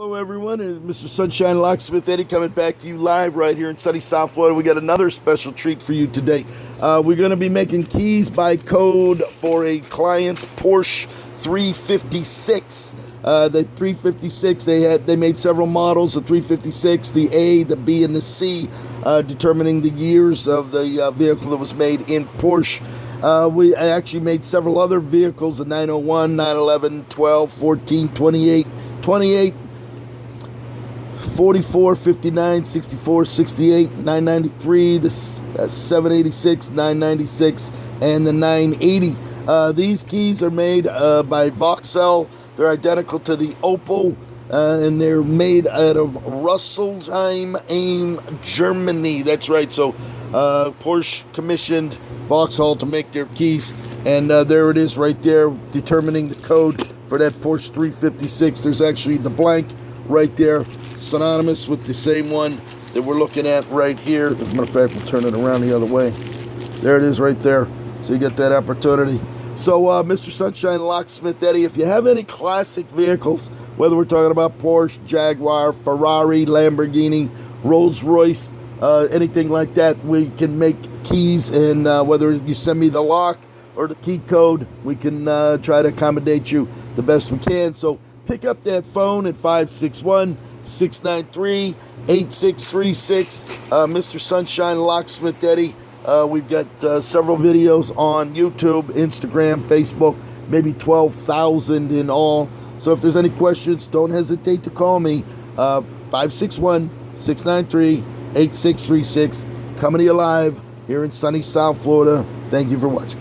Hello everyone, it's Mr. Sunshine Locksmith Eddy coming back to you live right here in sunny South Florida. We got another special treat for you today. We're going to be making keys by code for a client's Porsche 356. The 356, they made several models, the 356, the A, the B, and the C, determining the years of the vehicle that was made in Porsche. We actually made several other vehicles, the 901, 911, 12, 14, 28, 28, 44, 59, 64, 68, 993, the 786, 996, and the 980. These keys are made by Vauxhall. They're identical to the Opel, and they're made out of Rüsselsheim, Germany. That's right. So Porsche commissioned Vauxhall to make their keys, and there it is right there, determining the code for that Porsche 356. There's actually the blank right there, synonymous with the same one that we're looking at right here. As a matter of fact, we'll turn it around the other way. There it is right there. So you get that opportunity. So Mr. Sunshine Locksmith Eddy, if you have any classic vehicles, whether we're talking about Porsche, Jaguar, Ferrari, Lamborghini, Rolls-Royce, anything like that, we can make keys, and whether you send me the lock or the key code, we can try to accommodate you the best we can. So pick up that phone at 561-693-8636. Mr. Sunshine Locksmith Eddy. We've got several videos on YouTube, Instagram, Facebook, maybe 12,000 in all. So if there's any questions, don't hesitate to call me. 561-693-8636. Coming to you live here in sunny South Florida. Thank you for watching.